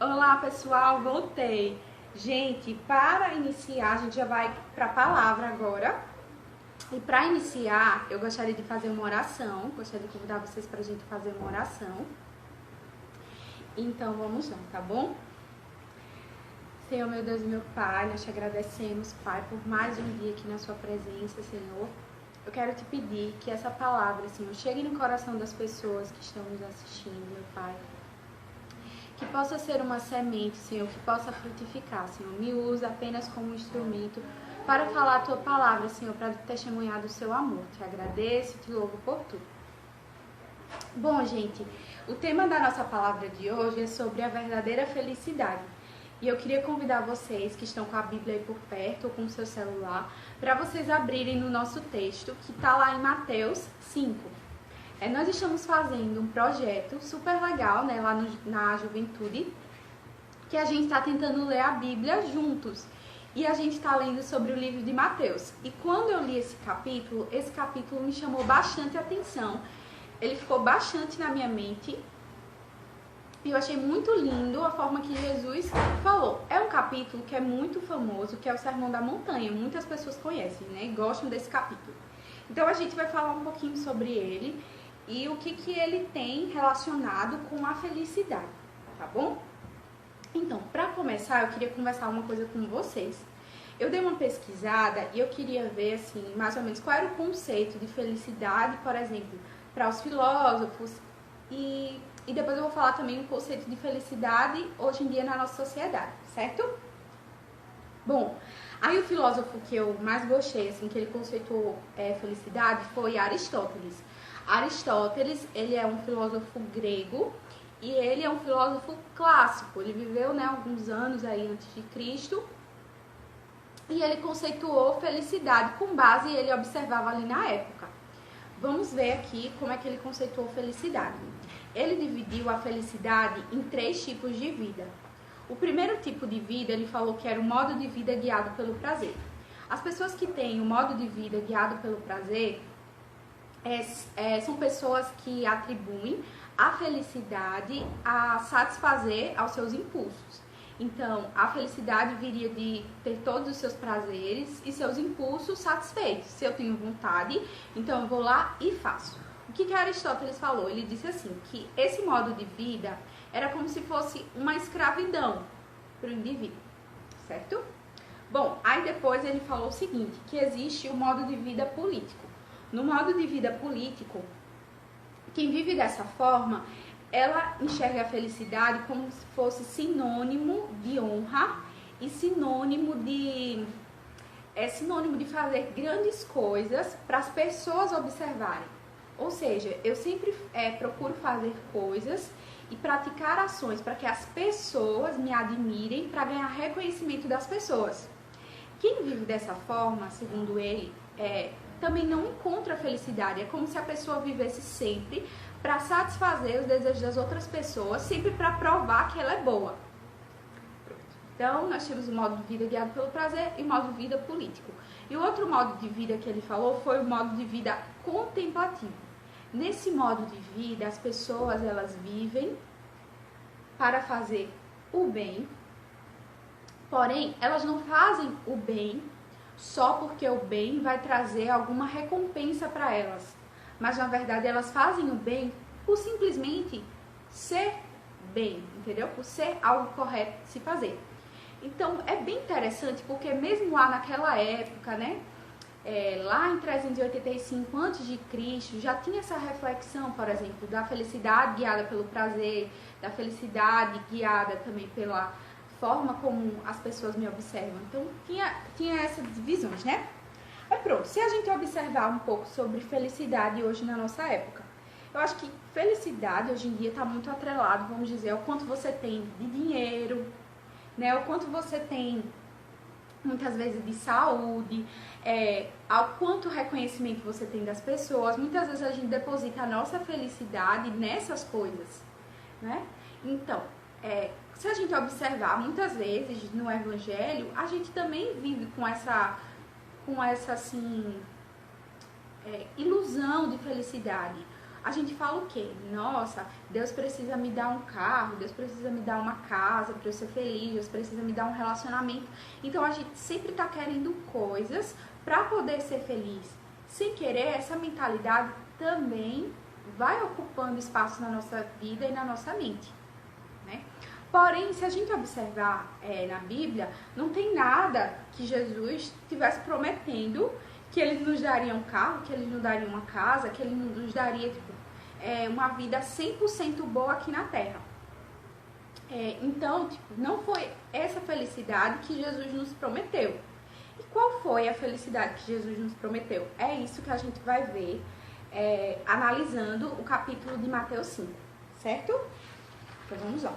Olá pessoal, voltei. Gente, para iniciar, a gente já vai para a palavra agora. E para iniciar, eu gostaria de fazer uma oração. Gostaria de convidar vocês para a gente fazer uma oração. Então vamos lá, tá bom? Senhor, meu Deus e meu Pai, nós te agradecemos, Pai, por mais um dia aqui na sua presença, Senhor. Eu quero te pedir que essa palavra, Senhor, chegue no coração das pessoas que estão nos assistindo, meu Pai. Que possa ser uma semente, Senhor, que possa frutificar, Senhor. Me usa apenas como instrumento para falar a tua palavra, Senhor, para testemunhar do seu amor. Te agradeço e te louvo por tudo. Bom, gente, o tema da nossa palavra de hoje é sobre a verdadeira felicidade. E eu queria convidar vocês que estão com a Bíblia aí por perto ou com o seu celular, para vocês abrirem no nosso texto, que está lá em Mateus 5. Nós estamos fazendo um projeto super legal, né, lá na Juventude, que a gente está tentando ler a Bíblia juntos. E a gente está lendo sobre o livro de Mateus. E quando eu li esse capítulo me chamou bastante atenção. Ele ficou bastante na minha mente. E eu achei muito lindo a forma que Jesus falou. É um capítulo que é muito famoso, que é o Sermão da Montanha. Muitas pessoas conhecem, né, e gostam desse capítulo. Então a gente vai falar um pouquinho sobre ele e o que ele tem relacionado com a felicidade, tá bom? Então, para começar, eu queria conversar uma coisa com vocês. Eu dei uma pesquisada e eu queria ver, assim, mais ou menos qual era o conceito de felicidade, por exemplo, para os filósofos e depois eu vou falar também o conceito de felicidade hoje em dia na nossa sociedade, certo? Bom, aí o filósofo que eu mais gostei, assim, que ele conceituou felicidade foi Aristóteles. Aristóteles, ele é um filósofo grego e ele é um filósofo clássico. Ele viveu, né, alguns anos aí antes de Cristo e ele conceituou felicidade com base ele observava ali na época. Vamos ver aqui como é que ele conceituou felicidade. Ele dividiu a felicidade em 3 tipos de vida. O primeiro tipo de vida, ele falou que era o modo de vida guiado pelo prazer. As pessoas que têm o modo de vida guiado pelo prazer são pessoas que atribuem a felicidade a satisfazer aos seus impulsos. Então, a felicidade viria de ter todos os seus prazeres e seus impulsos satisfeitos. Se eu tenho vontade, então eu vou lá e faço. O que Aristóteles falou? Ele disse assim, que esse modo de vida era como se fosse uma escravidão para o indivíduo, certo? Bom, aí depois ele falou o seguinte, que existe o modo de vida político. No modo de vida político, quem vive dessa forma, ela enxerga a felicidade como se fosse sinônimo de honra e sinônimo de fazer grandes coisas para as pessoas observarem. Ou seja, eu sempre procuro fazer coisas e praticar ações para que as pessoas me admirem, para ganhar reconhecimento das pessoas. Quem vive dessa forma, segundo ele, também não encontra felicidade. É como se a pessoa vivesse sempre para satisfazer os desejos das outras pessoas, sempre para provar que ela é boa. Então, nós temos o modo de vida guiado pelo prazer e o modo de vida político. E o outro modo de vida que ele falou foi o modo de vida contemplativo. Nesse modo de vida, as pessoas elas vivem para fazer o bem, porém, elas não fazem o bem só porque o bem vai trazer alguma recompensa para elas. Mas, na verdade, elas fazem o bem por simplesmente ser bem, entendeu? Por ser algo correto de se fazer. Então, é bem interessante, porque mesmo lá naquela época, né? Lá em 385 a.C., já tinha essa reflexão, por exemplo, da felicidade guiada pelo prazer, da felicidade guiada também pela forma como as pessoas me observam. Então, tinha essas divisões, né? Mas pronto, se a gente observar um pouco sobre felicidade hoje na nossa época, eu acho que felicidade hoje em dia está muito atrelado, vamos dizer, ao quanto você tem de dinheiro, né? O quanto você tem, muitas vezes, de saúde, ao quanto reconhecimento você tem das pessoas. Muitas vezes a gente deposita a nossa felicidade nessas coisas, né? Então, se a gente observar, muitas vezes no Evangelho, a gente também vive com essa assim, ilusão de felicidade. a gente fala o quê? Nossa, Deus precisa me dar um carro, Deus precisa me dar uma casa para eu ser feliz, Deus precisa me dar um relacionamento. Então a gente sempre tá querendo coisas para poder ser feliz. Sem querer, essa mentalidade também vai ocupando espaço na nossa vida e na nossa mente, né? Porém, se a gente observar na Bíblia, não tem nada que Jesus estivesse prometendo que ele nos daria um carro, que ele nos daria uma casa, que ele nos daria uma vida 100% boa aqui na Terra. Então, não foi essa felicidade que Jesus nos prometeu. E qual foi a felicidade que Jesus nos prometeu? É isso que a gente vai ver analisando o capítulo de Mateus 5, certo? Então vamos lá.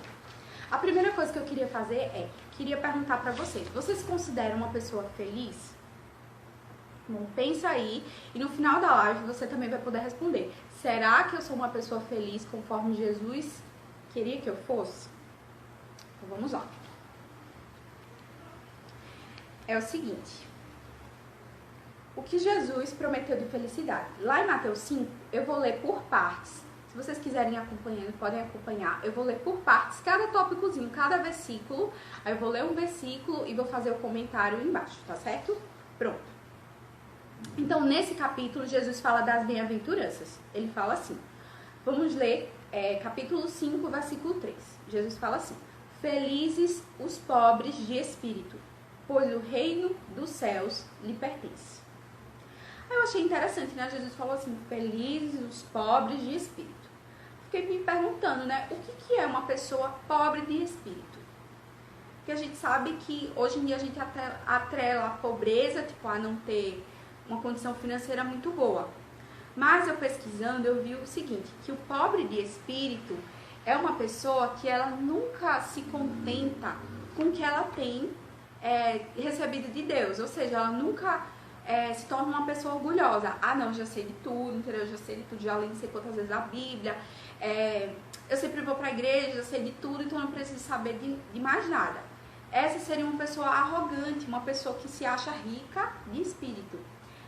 A primeira coisa que eu queria fazer queria perguntar para vocês: vocês se consideram uma pessoa feliz? Bom, pensa aí e no final da live você também vai poder responder. Será que eu sou uma pessoa feliz conforme Jesus queria que eu fosse? Então vamos lá. É o seguinte: o que Jesus prometeu de felicidade? Lá em Mateus 5, eu vou ler por partes. Se vocês quiserem ir acompanhando, podem acompanhar. Eu vou ler por partes, cada tópicozinho, cada versículo. Aí eu vou ler um versículo e vou fazer o comentário embaixo, tá certo? Pronto. Então, nesse capítulo, Jesus fala das bem-aventuranças. Ele fala assim, vamos ler capítulo 5, versículo 3. Jesus fala assim: felizes os pobres de espírito, pois o reino dos céus lhe pertence. Aí eu achei interessante, né? Jesus falou assim: felizes os pobres de espírito. Fiquei me perguntando, né? O que é uma pessoa pobre de espírito? Porque a gente sabe que hoje em dia a gente atrela a pobreza, a não ter uma condição financeira muito boa. Mas eu pesquisando, eu vi o seguinte, que o pobre de espírito é uma pessoa que ela nunca se contenta com o que ela tem recebido de Deus. Ou seja, ela nunca se torna uma pessoa orgulhosa. Ah, não, já sei de tudo, entendeu? Eu já sei de tudo, já li não sei quantas vezes a Bíblia. Eu sempre vou para a igreja, já sei de tudo, então não preciso saber de mais nada. Essa seria uma pessoa arrogante, uma pessoa que se acha rica de espírito.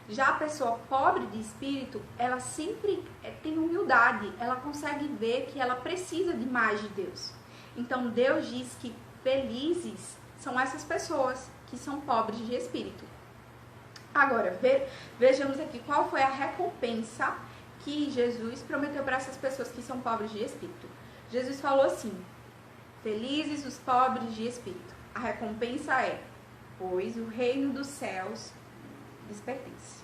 Já a pessoa pobre de espírito, ela sempre tem humildade, ela consegue ver que ela precisa de mais de Deus. Então Deus diz que felizes são essas pessoas que são pobres de espírito. Agora, vejamos aqui qual foi a recompensa que Jesus prometeu para essas pessoas que são pobres de espírito. Jesus falou assim: felizes os pobres de espírito. A recompensa é, pois o reino dos céus lhes pertence.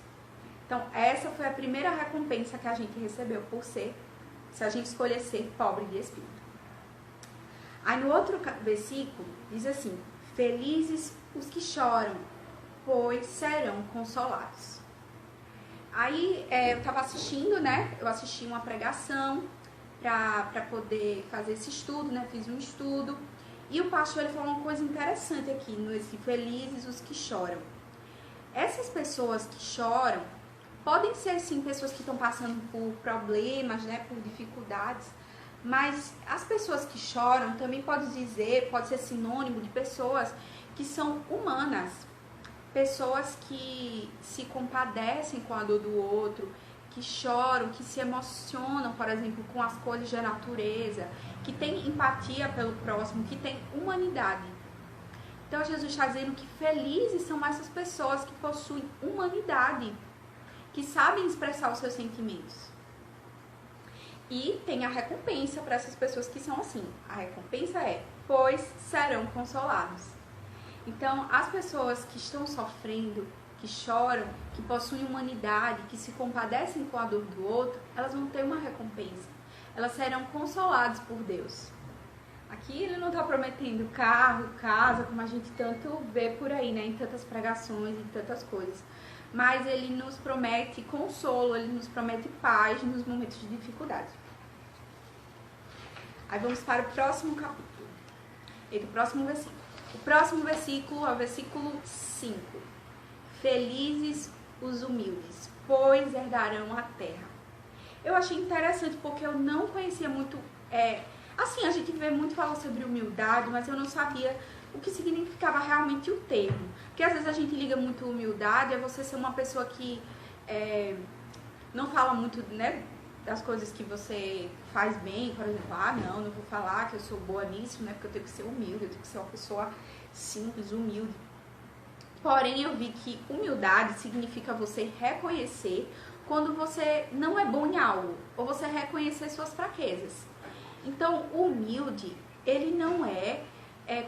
Então, essa foi a primeira recompensa que a gente recebeu por se a gente escolher ser pobre de espírito. Aí no outro versículo, diz assim: felizes os que choram, pois serão consolados. Aí eu estava assistindo, né? Eu assisti uma pregação para poder fazer esse estudo, né? Fiz um estudo. E o pastor ele falou uma coisa interessante aqui, nesse felizes os que choram. Essas pessoas que choram podem ser, sim, pessoas que estão passando por problemas, né? Por dificuldades. Mas as pessoas que choram também pode ser sinônimo de pessoas que são humanas. Pessoas que se compadecem com a dor do outro, que choram, que se emocionam, por exemplo, com as coisas da natureza, que tem empatia pelo próximo, que tem humanidade. Então Jesus está dizendo que felizes são essas pessoas que possuem humanidade, que sabem expressar os seus sentimentos. E tem a recompensa para essas pessoas que são assim. A recompensa é, pois serão consolados. Então, as pessoas que estão sofrendo, que choram, que possuem humanidade, que se compadecem com a dor do outro, elas vão ter uma recompensa. Elas serão consoladas por Deus. Aqui ele não está prometendo carro, casa, como a gente tanto vê por aí, né? Em tantas pregações, em tantas coisas. Mas ele nos promete consolo, ele nos promete paz nos momentos de dificuldade. Aí vamos para o próximo capítulo. E do próximo versículo. O próximo versículo é o versículo 5. Felizes os humildes, pois herdarão a terra. Eu achei interessante porque eu não conhecia muito... Assim, a gente vê muito falar sobre humildade, mas eu não sabia o que significava realmente o termo. Porque às vezes a gente liga muito humildade a você ser uma pessoa que não fala muito, né, das coisas que você faz bem, por exemplo, não vou falar que eu sou boa nisso, né? Porque eu tenho que ser humilde, eu tenho que ser uma pessoa simples, humilde. Porém, eu vi que humildade significa você reconhecer quando você não é bom em algo, ou você reconhecer suas fraquezas. Então, o humilde, ele não é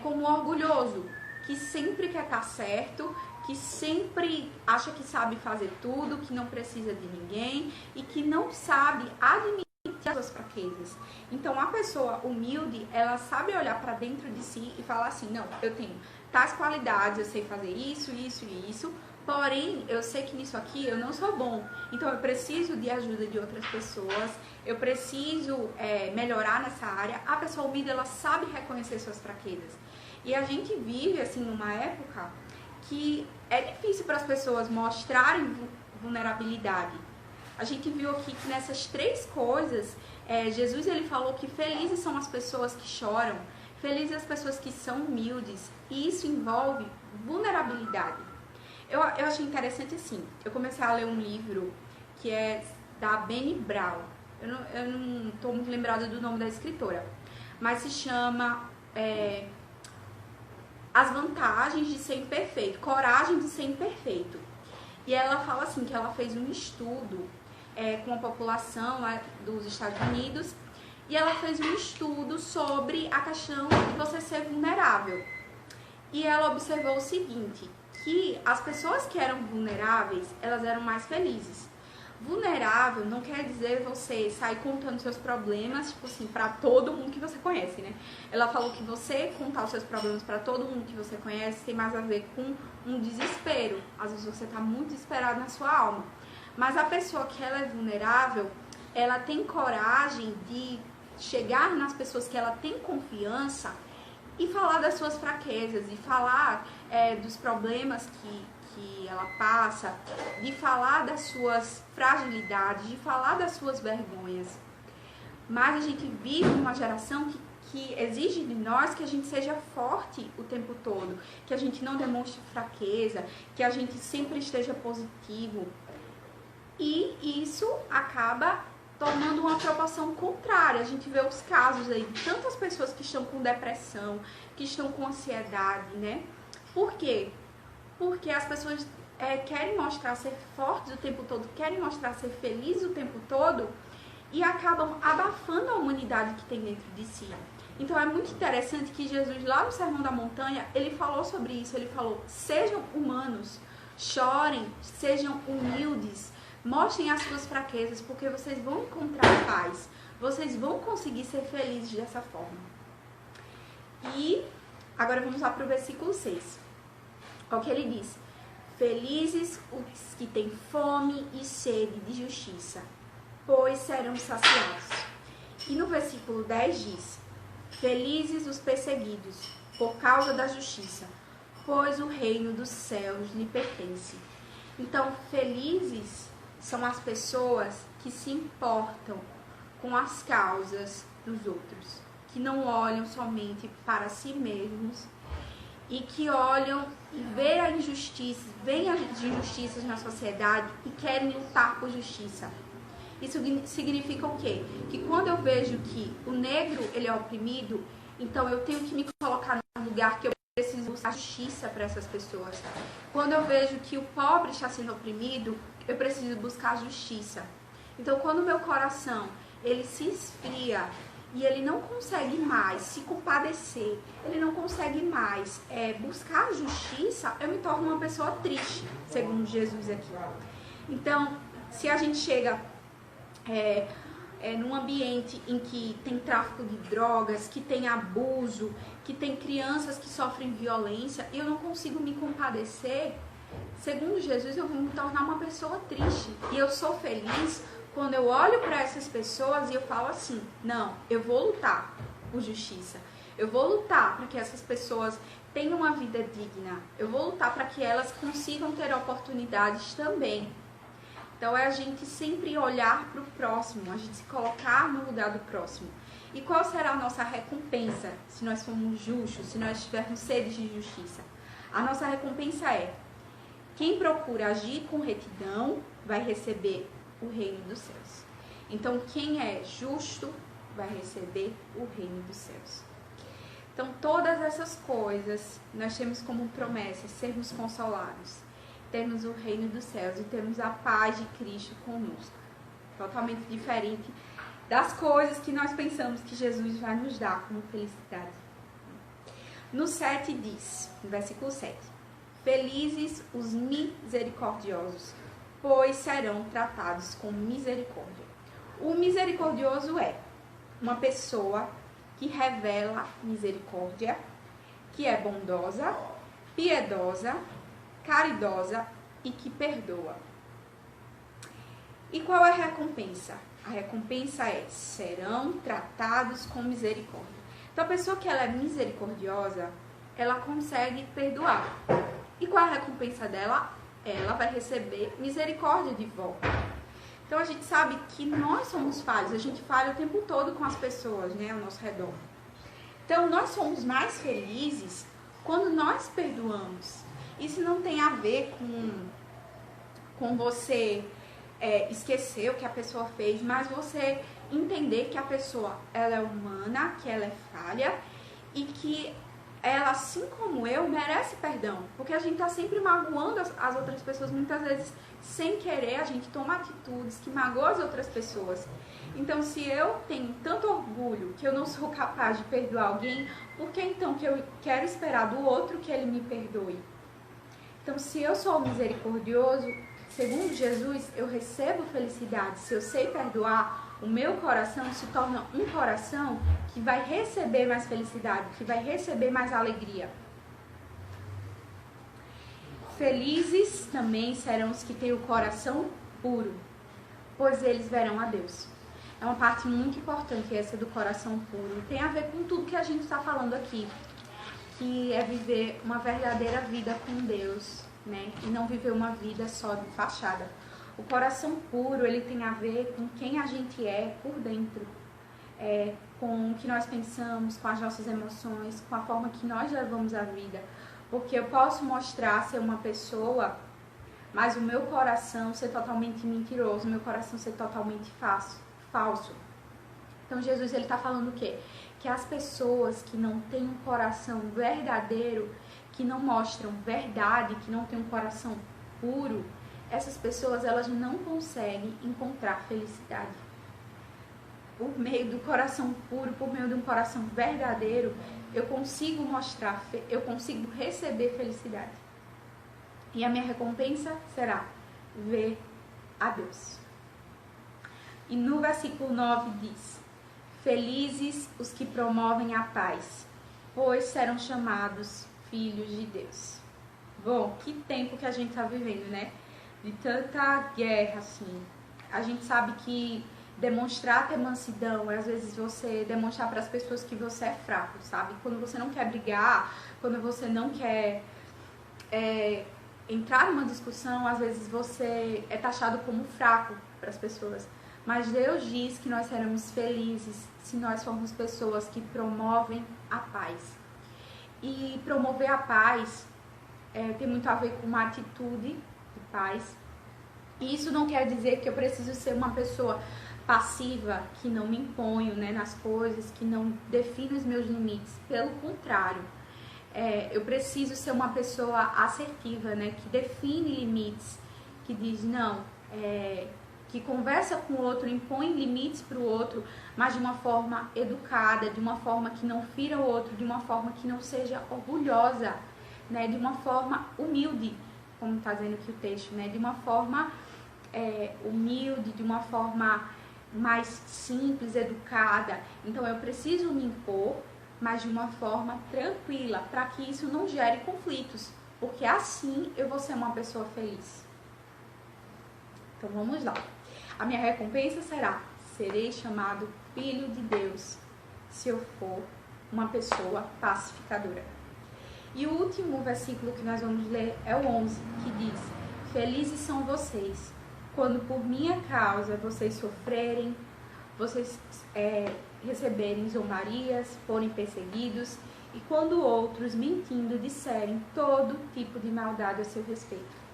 como o orgulhoso, que sempre quer estar certo, que sempre acha que sabe fazer tudo, que não precisa de ninguém e que não sabe admitir as suas fraquezas. Então, a pessoa humilde, ela sabe olhar para dentro de si e falar assim, não, eu tenho tais qualidades, eu sei fazer isso, isso e isso, porém, eu sei que nisso aqui eu não sou bom. Então, eu preciso de ajuda de outras pessoas, eu preciso melhorar nessa área. A pessoa humilde, ela sabe reconhecer suas fraquezas. E a gente vive, assim, numa época que é difícil para as pessoas mostrarem vulnerabilidade. A gente viu aqui que nessas 3 coisas, Jesus ele falou que felizes são as pessoas que choram, felizes as pessoas que são humildes, e isso envolve vulnerabilidade. Eu achei interessante assim, eu comecei a ler um livro que é da Brené Brown, eu não estou muito lembrada do nome da escritora, mas se chama As Vantagens de Ser Imperfeito, Coragem de Ser Imperfeito. E ela fala assim, que ela fez um estudo com a população dos Estados Unidos, e ela fez um estudo sobre a questão de você ser vulnerável. E ela observou o seguinte, que as pessoas que eram vulneráveis, elas eram mais felizes. Vulnerável não quer dizer você sair contando seus problemas, tipo assim, pra todo mundo que você conhece, né? Ela falou que você contar os seus problemas pra todo mundo que você conhece tem mais a ver com um desespero. Às vezes você tá muito desesperado na sua alma. Mas a pessoa que ela é vulnerável, ela tem coragem de chegar nas pessoas que ela tem confiança e falar das suas fraquezas, e falar dos problemas que ela passa, de falar das suas fragilidades, de falar das suas vergonhas. Mas a gente vive uma geração que exige de nós que a gente seja forte o tempo todo, que a gente não demonstre fraqueza, que a gente sempre esteja positivo. E isso acaba tornando uma proporção contrária. A gente vê os casos aí de tantas pessoas que estão com depressão, que estão com ansiedade, né? Por quê? Porque as pessoas querem mostrar ser fortes o tempo todo, querem mostrar ser felizes o tempo todo e acabam abafando a humanidade que tem dentro de si. Então é muito interessante que Jesus, lá no Sermão da Montanha, ele falou sobre isso. Ele falou, sejam humanos, chorem, sejam humildes, mostrem as suas fraquezas, porque vocês vão encontrar paz, vocês vão conseguir ser felizes dessa forma. E agora vamos lá para o versículo 6. Olha o que ele diz. Felizes os que têm fome e sede de justiça, pois serão saciados. E no versículo 10 diz, felizes os perseguidos por causa da justiça, pois o reino dos céus lhe pertence. Então, felizes são as pessoas que se importam com as causas dos outros, que não olham somente para si mesmos e que olham e veem a injustiça, veem as injustiças na sociedade e querem lutar por justiça. Isso significa o quê? Que quando eu vejo que o negro ele é oprimido, então eu tenho que me colocar no lugar que eu preciso buscar justiça para essas pessoas. Quando eu vejo que o pobre está sendo oprimido, eu preciso buscar justiça. Então, quando o meu coração ele se esfria e ele não consegue mais se compadecer, ele não consegue mais buscar justiça, eu me torno uma pessoa triste, segundo Jesus aqui. Então, se a gente chega num ambiente em que tem tráfico de drogas, que tem abuso, que tem crianças que sofrem violência, e eu não consigo me compadecer, segundo Jesus, eu vou me tornar uma pessoa triste. E eu sou feliz quando eu olho para essas pessoas e eu falo assim, não, eu vou lutar por justiça. Eu vou lutar para que essas pessoas tenham uma vida digna. Eu vou lutar para que elas consigam ter oportunidades também. Então, é a gente sempre olhar para o próximo, a gente se colocar no lugar do próximo. E qual será a nossa recompensa se nós formos justos, se nós tivermos sede de justiça? A nossa recompensa é: quem procura agir com retidão vai receber o reino dos céus. Então, quem é justo vai receber o reino dos céus. Então, todas essas coisas, nós temos como promessa sermos consolados, termos o reino dos céus e termos a paz de Cristo conosco. Totalmente diferente das coisas que nós pensamos que Jesus vai nos dar como felicidade. No 7 diz, no versículo 7, felizes os misericordiosos, pois serão tratados com misericórdia. O misericordioso é uma pessoa que revela misericórdia, que é bondosa, piedosa, caridosa e que perdoa. E qual é a recompensa? A recompensa é, serão tratados com misericórdia. Então, a pessoa que ela é misericordiosa, ela consegue perdoar. E qual é a recompensa dela? Ela vai receber misericórdia de volta. Então, a gente sabe que nós somos falhos. A gente falha o tempo todo com as pessoas, né, ao nosso redor. Então, nós somos mais felizes quando nós perdoamos. Isso não tem a ver com você esquecer o que a pessoa fez, mas você entender que a pessoa ela é humana, que ela é falha e que ela, assim como eu, merece perdão. Porque a gente está sempre magoando as outras pessoas. Muitas vezes, sem querer, a gente toma atitudes que magoam as outras pessoas. Então, se eu tenho tanto orgulho que eu não sou capaz de perdoar alguém, por que então que eu quero esperar do outro que ele me perdoe? Então, se eu sou misericordioso, segundo Jesus, eu recebo felicidade. Se eu sei perdoar, o meu coração se torna um coração que vai receber mais felicidade, que vai receber mais alegria. Felizes também serão os que têm o coração puro, pois eles verão a Deus. É uma parte muito importante essa do coração puro. Tem a ver com tudo que a gente está falando aqui, que é viver uma verdadeira vida com Deus, né? E não viver uma vida só de fachada. O coração puro, ele tem a ver com quem a gente é por dentro, com o que nós pensamos, com as nossas emoções, com a forma que nós levamos a vida. Porque eu posso mostrar ser uma pessoa, mas o meu coração ser totalmente mentiroso, o meu coração ser totalmente falso. Então Jesus, ele está falando o quê? Que as pessoas que não têm um coração verdadeiro, que não mostram verdade, que não têm um coração puro, essas pessoas, elas não conseguem encontrar felicidade. Por meio do coração puro, por meio de um coração verdadeiro, eu consigo mostrar, eu consigo receber felicidade. E a minha recompensa será ver a Deus. E no versículo 9 diz, felizes os que promovem a paz, pois serão chamados filhos de Deus. Bom, que tempo que a gente está vivendo, né? De tanta guerra, assim. A gente sabe que demonstrar ter mansidão é, às vezes, você demonstrar para as pessoas que você é fraco, sabe? Quando você não quer brigar, quando você não quer entrar numa discussão, às vezes você é taxado como fraco para as pessoas. Mas Deus diz que nós seremos felizes se nós formos pessoas que promovem a paz. E promover a paz tem muito a ver com uma atitude de paz. E isso não quer dizer que eu preciso ser uma pessoa passiva, que não me imponho, né, nas coisas, que não defino os meus limites. Pelo contrário, eu preciso ser uma pessoa assertiva, né, que define limites, que diz não, que conversa com o outro, impõe limites para o outro, mas de uma forma educada, de uma forma que não fira o outro, de uma forma que não seja orgulhosa, né, de uma forma humilde, como está dizendo aqui o texto, né, de uma forma humilde, de uma forma mais simples, educada. Então eu preciso me impor, mas de uma forma tranquila, para que isso não gere conflitos, porque assim eu vou ser uma pessoa feliz. Então vamos lá. A minha recompensa será, serei chamado filho de Deus, se eu for uma pessoa pacificadora. E o último versículo que nós vamos ler é o 11, que diz, felizes são vocês, quando por minha causa vocês sofrerem, vocês receberem zombarias, forem perseguidos, e quando outros, mentindo, disserem todo tipo de maldade a seu respeito.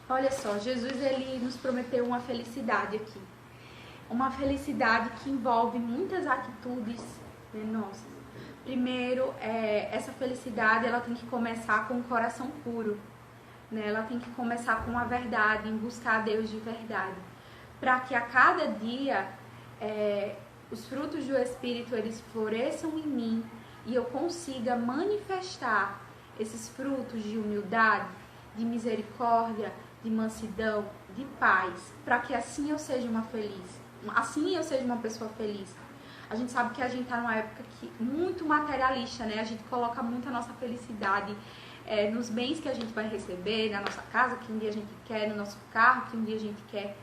Olha só, Jesus, ele nos prometeu uma felicidade aqui. uma felicidade que envolve muitas atitudes, né, nossas. Primeiro, essa felicidade ela tem que começar com o coração puro, né? Ela tem que começar com a verdade, em buscar a Deus de verdade, para que a cada dia os frutos do Espírito eles floresçam em mim e eu consiga manifestar esses frutos de humildade, de misericórdia, de mansidão, de paz, para que assim eu seja uma pessoa feliz. A gente sabe que a gente está numa época muito materialista, né? A gente coloca muito a nossa felicidade nos bens que a gente vai receber, na nossa casa, que um dia a gente quer, no nosso carro, que um dia a gente quer.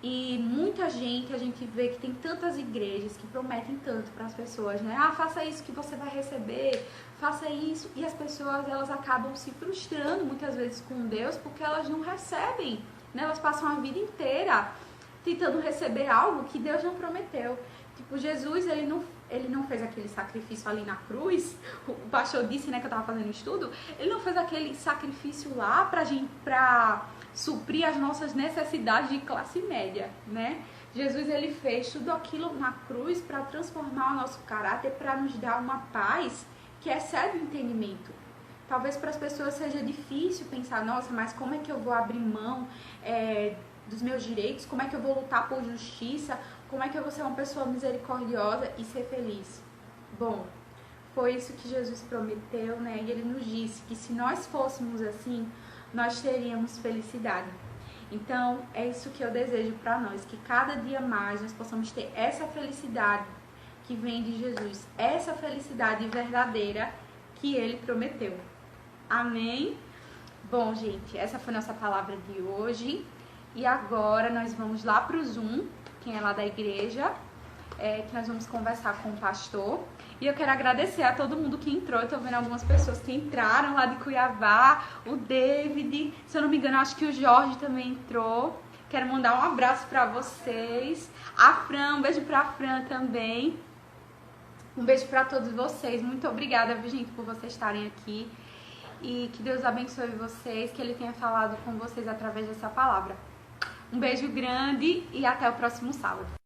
E muita gente, a gente vê que tem tantas igrejas que prometem tanto para as pessoas, né? Ah, faça isso que você vai receber, faça isso. E as pessoas, elas acabam se frustrando muitas vezes com Deus porque elas não recebem, né? Elas passam a vida inteira tentando receber algo que Deus não prometeu. Tipo, Jesus, ele não fez aquele sacrifício ali na cruz. O pastor disse, né, que eu tava fazendo estudo. Ele não fez aquele sacrifício lá pra suprir as nossas necessidades de classe média, né? Jesus, ele fez tudo aquilo na cruz para transformar o nosso caráter, para nos dar uma paz que excede o entendimento. Talvez para as pessoas seja difícil pensar, nossa, mas como é que eu vou abrir mão dos meus direitos? Como é que eu vou lutar por justiça? Como é que eu vou ser uma pessoa misericordiosa e ser feliz? Bom, foi isso que Jesus prometeu, né? E ele nos disse que se nós fôssemos assim, nós teríamos felicidade. Então, é isso que eu desejo para nós, que cada dia mais nós possamos ter essa felicidade que vem de Jesus, essa felicidade verdadeira que ele prometeu. Amém? Bom, gente, essa foi nossa palavra de hoje. E agora nós vamos lá para o Zoom, quem é lá da igreja, que nós vamos conversar com o pastor. E eu quero agradecer a todo mundo que entrou. Eu tô vendo algumas pessoas que entraram lá de Cuiabá, o David, se eu não me engano, acho que o Jorge também entrou. Quero mandar um abraço para vocês. A Fran, um beijo pra Fran também. Um beijo para todos vocês. Muito obrigada, gente, por vocês estarem aqui. E que Deus abençoe vocês, que Ele tenha falado com vocês através dessa palavra. Um beijo grande e até o próximo sábado.